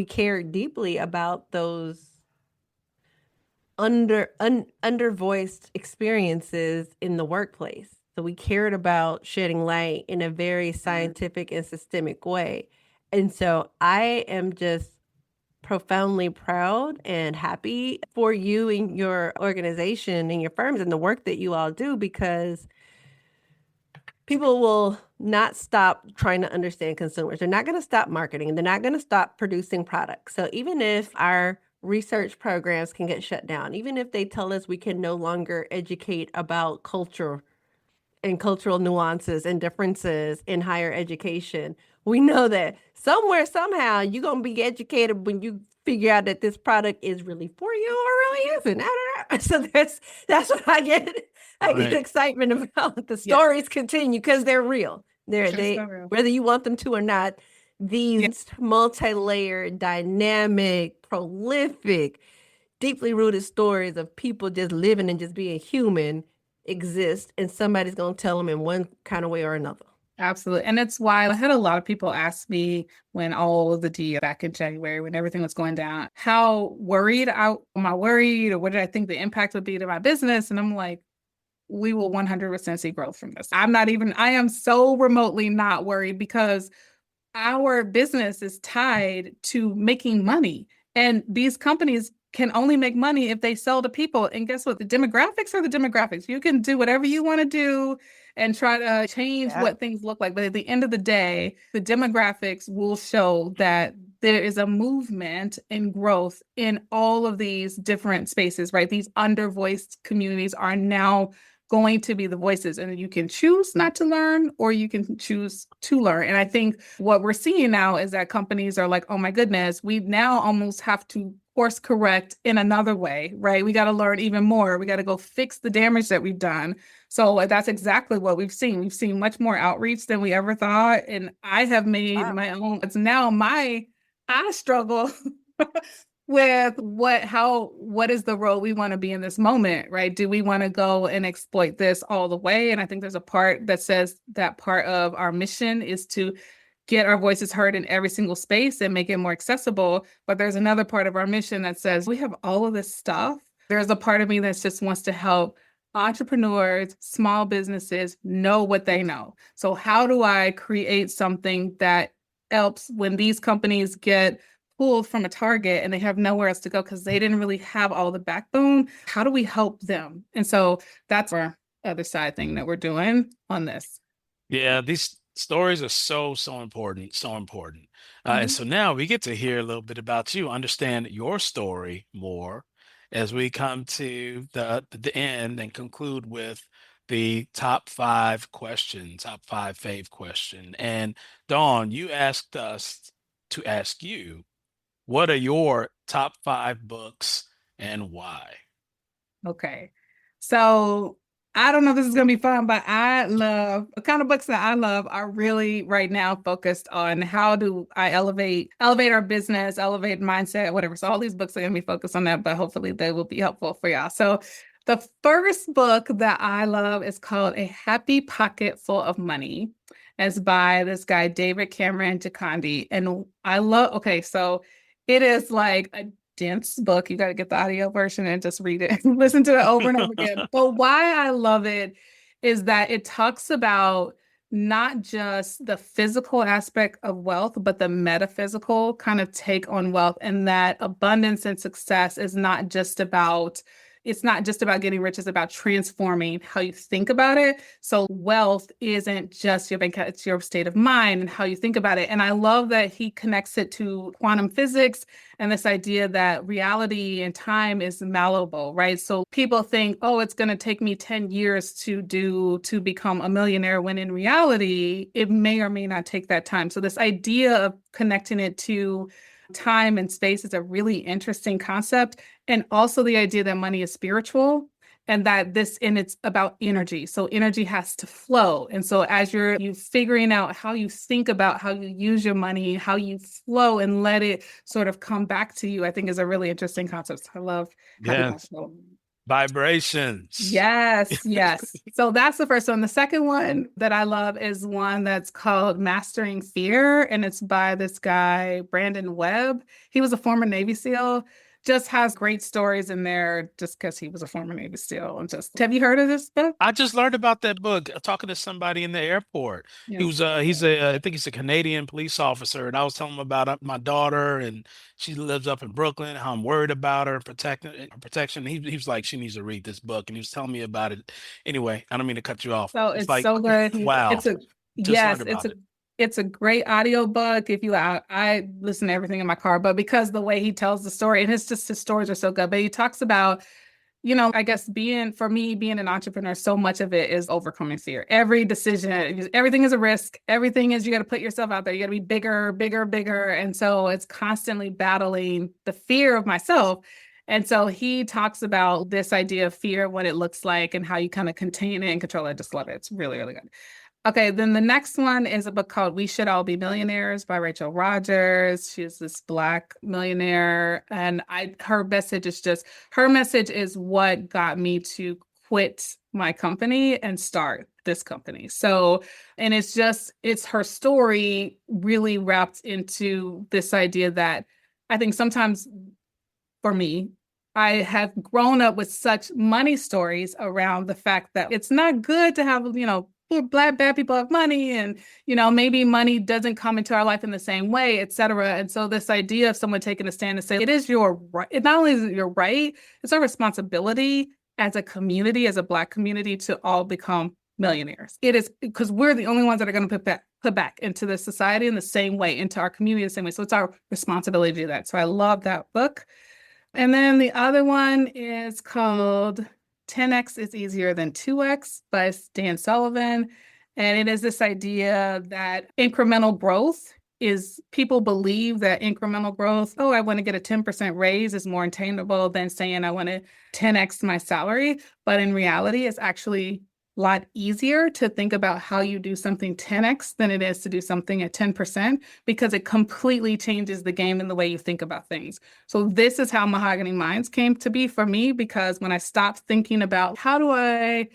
care deeply about those undervoiced experiences in the workplace. So we cared about shedding light in a very scientific and systemic way. And so I am just profoundly proud and happy for you and your organization and your firms and the work that you all do, because people will not stop trying to understand consumers. They're not going to stop marketing. They're not going to stop producing products. So even if our research programs can get shut down, even if they tell us we can no longer educate about culture and cultural nuances and differences in higher education, we know that somewhere, somehow, you're going to be educated when you figure out that this product is really for you or really isn't. So that's what I get. I get excitement about. The stories continue because they're real. They real. Whether you want them to or not, these multi-layered, dynamic, prolific, deeply rooted stories of people just living and just being human exist, and somebody's going to tell them in one kind of way or another. Absolutely. And it's why I had a lot of people ask me when all the D back in January, when everything was going down, how worried am I worried, or what did I think the impact would be to my business? And I'm like, we will 100% see growth from this. I am so remotely not worried because our business is tied to making money. And these companies can only make money if they sell to people. And guess what? The demographics are the demographics. You can do whatever you want to do and try to change what things look like. But at the end of the day, the demographics will show that there is a movement and growth in all of these different spaces, right? These undervoiced communities are now going to be the voices, and you can choose not to learn or you can choose to learn. And I think what we're seeing now is that companies are like, oh my goodness, we now almost have to course correct in another way, right? We got to learn even more. We got to go fix the damage that we've done. So that's exactly what we've seen. We've seen much more outreach than we ever thought. And I have made my own, it's now I struggle with what is the role we want to be in this moment, right? Do we want to go and exploit this all the way? And I think there's a part that says that part of our mission is to get our voices heard in every single space and make it more accessible. But there's another part of our mission that says we have all of this stuff. There's a part of me that just wants to help entrepreneurs, small businesses know what they know. So how do I create something that helps when these companies get pulled from a target and they have nowhere else to go because they didn't really have all the backbone? How do we help them? And so that's our other side thing that we're doing on this. Yeah, these stories are so important, so important. And so now we get to hear a little bit about you, understand your story more as we come to the end and conclude with the top 5 question, top 5 fave question. And Dawn, you asked us to ask you, what are your top 5 books and why? Okay. So I don't know if this is going to be fun, but the kind of books that I love are really right now focused on how do I elevate our business, elevate mindset, whatever. So all these books are going to be focused on that, but hopefully they will be helpful for y'all. So the first book that I love is called A Happy Pocket Full of Money. It's by this guy, David Cameron Gikandi. And so it is like a dense book. You got to get the audio version and just read it and listen to it over and over again. But why I love it is that it talks about not just the physical aspect of wealth, but the metaphysical kind of take on wealth, and that abundance and success is not just about getting rich, it's about transforming how you think about it. So wealth isn't just your bank account, it's your state of mind and how you think about it. And I love that he connects it to quantum physics and this idea that reality and time is malleable, right? So people think, oh, it's going to take me 10 years to become a millionaire, when in reality, it may or may not take that time. So this idea of connecting it to time and space is a really interesting concept. And also the idea that money is spiritual and that it's about energy. So energy has to flow. And so as you're figuring out how you think about how you use your money, how you flow and let it sort of come back to you, I think is a really interesting concept. I love vibrations. Yes. So that's the first one. The second one that I love is one that's called Mastering Fear, and it's by this guy, Brandon Webb. He was a former Navy SEAL, just has great stories in there just because he was a former Navy SEAL. Have you heard of this book? I just learned about that book talking to somebody in the airport. Yeah. I think he's a Canadian police officer, and I was telling him about my daughter, and she lives up in Brooklyn, how I'm worried about her protection. He was like, she needs to read this book, and he was telling me about it. Anyway, I don't mean to cut you off. So it's like, so good. Wow. It's a great audio book. I listen to everything in my car, but because the way he tells the story, and his stories are so good, but he talks about, I guess for me, being an entrepreneur, so much of it is overcoming fear. Every decision, everything is a risk. Everything is, you got to put yourself out there. You got to be bigger, bigger, bigger. And so it's constantly battling the fear of myself. And so he talks about this idea of fear, what it looks like, and how you kind of contain it and control it. I just love it. It's really, really good. Okay, then the next one is a book called We Should All Be Millionaires by Rachel Rodgers. She's this Black millionaire, and her message is what got me to quit my company and start this company. So, and it's her story really wrapped into this idea that I think sometimes for me, I have grown up with such money stories around the fact that it's not good to have, bad people have money, and, maybe money doesn't come into our life in the same way, et cetera. And so this idea of someone taking a stand and say, it is your right, it not only is it your right, it's our responsibility as a community, as a Black community, to all become millionaires. It is because we're the only ones that are going to put back into the society in the same way, into our community the same way. So it's our responsibility to do that. So I love that book. And then the other one is called 10X is Easier Than 2X by Dan Sullivan. And it is this idea that incremental growth is, people believe that incremental growth, I want to get a 10% raise, is more attainable than saying I want to 10X my salary. But in reality, it's actually a lot easier to think about how you do something 10X than it is to do something at 10%, because it completely changes the game and the way you think about things. So this is how Mahogany Minds came to be for me, because when I stopped thinking about how do I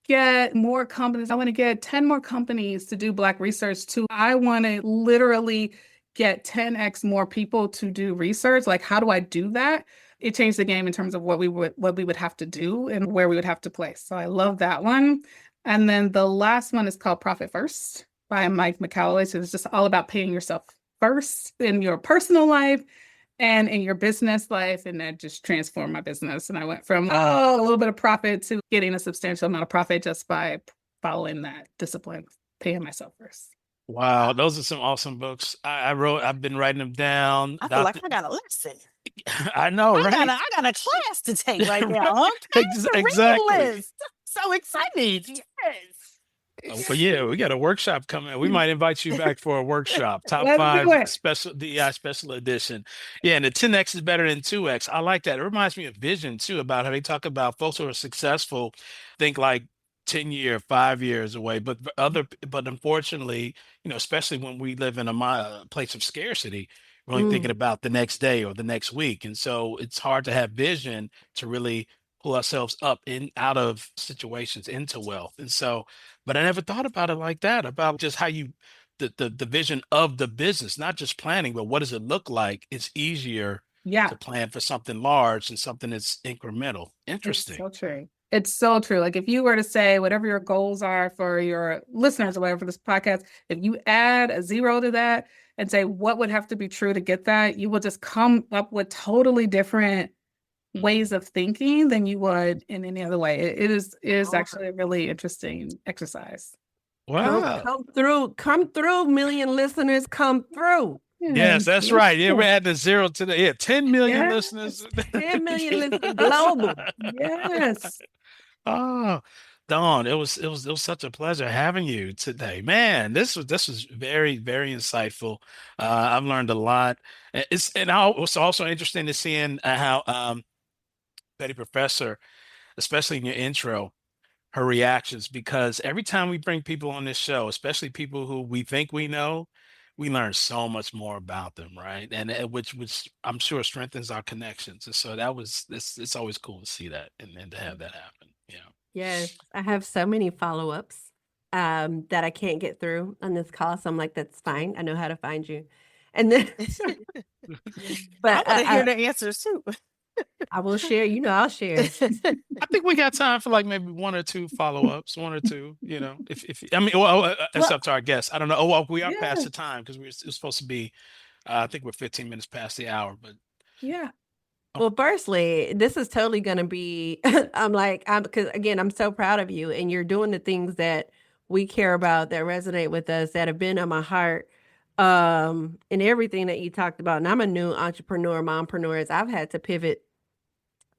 get more companies, I want to get 10 more companies to do Black research, to I want to literally get 10X more people to do research. Like, how do I do that? It changed the game in terms of what we would have to do and where we would have to place. So I love that one. And then the last one is called Profit First by Mike McCalloway. So it's just all about paying yourself first in your personal life and in your business life. And that just transformed my business. And I went from a little bit of profit to getting a substantial amount of profit just by following that discipline, paying myself first. Wow, those are some awesome books. I've been writing them down. I feel like I got a lesson. I know, right? I got a class to take right now. Exactly. So excited. Yes. Well, yeah, we got a workshop coming. We might invite you back for a workshop. Top Let's 5 special DEI special edition. Yeah, and the 10X is better than 2X. I like that. It reminds me of Vision too, about how they talk about folks who are successful think like 10 years, 5 years away. But unfortunately, especially when we live in a place of scarcity, we're only thinking about the next day or the next week. And so it's hard to have vision to really pull ourselves up out of situations into wealth. And so, but I never thought about it like that, about just how the vision of the business, not just planning, but what does it look like? It's easier to plan for something large and something that's incremental. Interesting. It's so true. It's so true. Like, if you were to say whatever your goals are for your listeners or whatever for this podcast, if you add a 0 to that and say what would have to be true to get that, you will just come up with totally different ways of thinking than you would in any other way. It is actually a really interesting exercise. Wow. Come through, million listeners, come through. Yes, that's right. Yeah, we're adding a 0 to the 10 million listeners. 10 million listeners global. Yes. Oh, Dawn, it was such a pleasure having you today. Man, this was very, very insightful. I've learned a lot. It was also interesting to seeing how Betty Professor, especially in your intro, her reactions, because every time we bring people on this show, especially people who we think we know, we learn so much more about them, right? And which I'm sure strengthens our connections. And so it's always cool to see that and to have that happen. Yeah. Yes, I have so many follow-ups that I can't get through on this call. So I'm like, that's fine. I know how to find you. And then, but I want to hear the answers too. I will share. I'll share. I think we got time for like maybe 1 or 2 follow-ups, 1 or 2. If I mean, well, it's up to our guests. I don't know. Oh, well, we are past the time because it's supposed to be. I think we're 15 minutes past the hour, but yeah. Well, firstly, this is totally going to be. Because again, I'm so proud of you, and you're doing the things that we care about, that resonate with us, that have been on my heart. And everything that you talked about. And I'm a new entrepreneur, mompreneur. I've had to pivot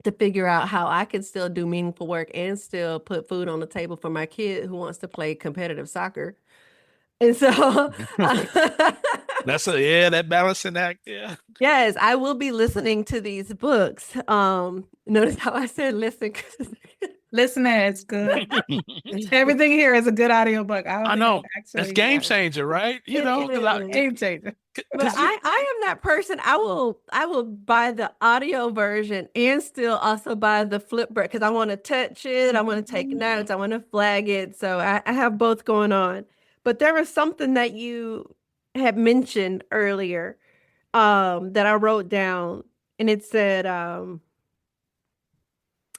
to figure out how I can still do meaningful work and still put food on the table for my kid who wants to play competitive soccer. And so that balancing act. Yeah. Yes, I will be listening to these books. Notice how I said listen. Listening, it's good. Everything here is a good audiobook. I know. That's game Yeah, changer, right? You know, game changer. But I am that person. I will buy the audio version and still also buy the flip book because I want to touch it. I want to take notes. I want to flag it. So I have both going on. But there was something that you had mentioned earlier that I wrote down, and it said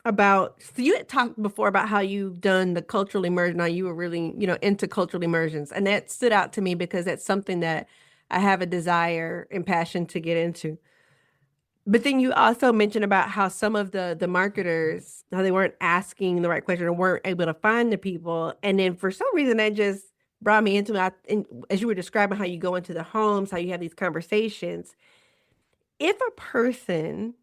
about, so you had talked before about how you've done the cultural immersion, how you were really, into cultural immersions. And that stood out to me because that's something that I have a desire and passion to get into. But then you also mentioned about how some of the marketers, how they weren't asking the right question or weren't able to find the people. And then for some reason, that just brought me into as you were describing how you go into the homes, how you have these conversations. If a person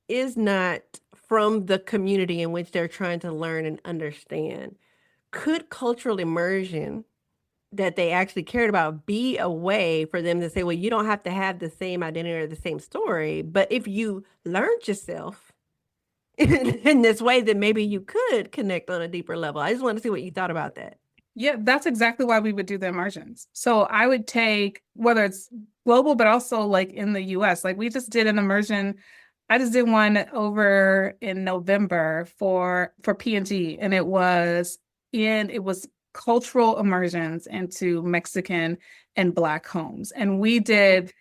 is not from the community in which they're trying to learn and understand, could cultural immersion that they actually cared about be a way for them to say, well, you don't have to have the same identity or the same story, but if you learned yourself in this way, then maybe you could connect on a deeper level. I just want to see what you thought about that. Yeah, that's exactly why we would do the immersions. So I would take, whether it's global, but also like in the US, like we just did an immersion. I just did one over in November for P&G, and it was cultural immersions into Mexican and Black homes. And we did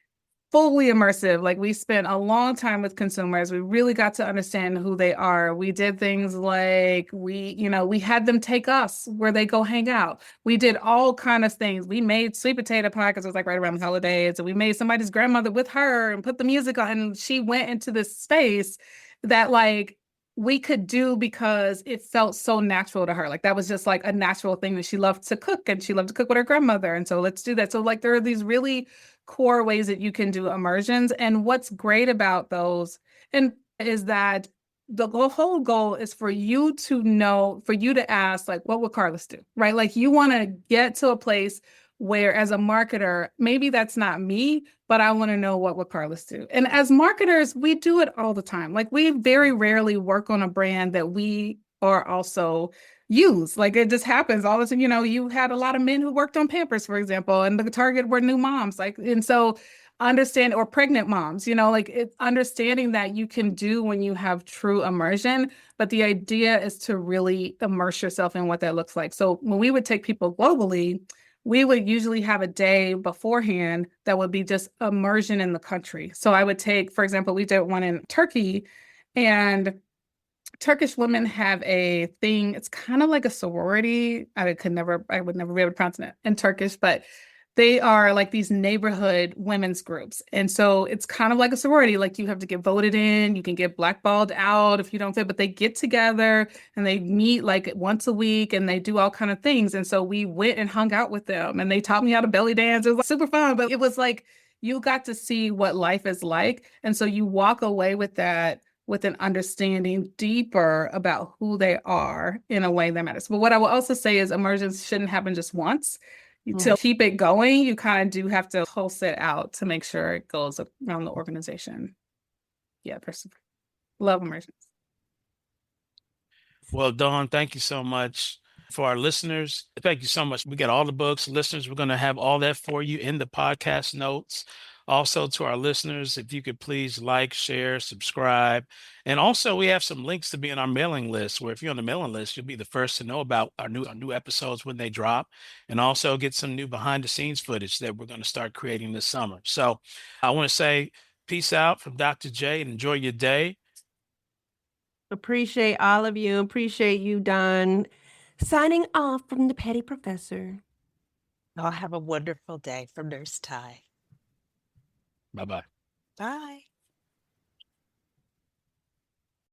fully immersive. Like we spent a long time with consumers. We really got to understand who they are. We did things like we had them take us where they go hang out. We did all kind of things. We made sweet potato pie because it was like right around the holidays. And we made somebody's grandmother with her and put the music on. And she went into this space that like we could do because it felt so natural to her. Like that was just like a natural thing that she loved to cook, and she loved to cook with her grandmother. And so let's do that. So like there are these really core ways that you can do immersions. And what's great about those is that the whole goal is for you to ask, like, what would Carlos do? Right? Like you want to get to a place where as a marketer, maybe that's not me, but I want to know what would Carlos do. And as marketers, we do it all the time. Like we very rarely work on a brand that we are also use. Like it just happens all the time. You had a lot of men who worked on Pampers, for example, and the target were new moms. And so understand, or pregnant moms, understanding that you can do when you have true immersion, but the idea is to really immerse yourself in what that looks like. So when we would take people globally, we would usually have a day beforehand that would be just immersion in the country. So I would take, for example, we did one in Turkey, and Turkish women have a thing. It's kind of like a sorority. I would never be able to pronounce it in Turkish, but they are like these neighborhood women's groups. And so it's kind of like a sorority. Like you have to get voted in, you can get blackballed out if you don't fit, but they get together and they meet like once a week and they do all kind of things. And so we went and hung out with them, and they taught me how to belly dance. It was like super fun, but it was like you got to see what life is like. And so you walk away with that, with an understanding deeper about who they are in a way that matters. But what I will also say is immersions shouldn't happen just once. To keep it going, you kind of do have to pulse it out to make sure it goes around the organization. Yeah, love immersions. Well, Dawn, thank you so much. For our listeners, thank you so much. We got all the books. Listeners, we're going to have all that for you in the podcast notes. Also, to our listeners, if you could please like, share, subscribe. And also, we have some links to be on our mailing list, where if you're on the mailing list, you'll be the first to know about our new episodes when they drop, and also get some new behind the scenes footage that we're going to start creating this summer. So I want to say peace out from Dr. J, and enjoy your day. Appreciate all of you. Appreciate you, Don. Signing off from the Petty Professor. I'll have a wonderful day from Nurse Ty. Bye-bye. Bye.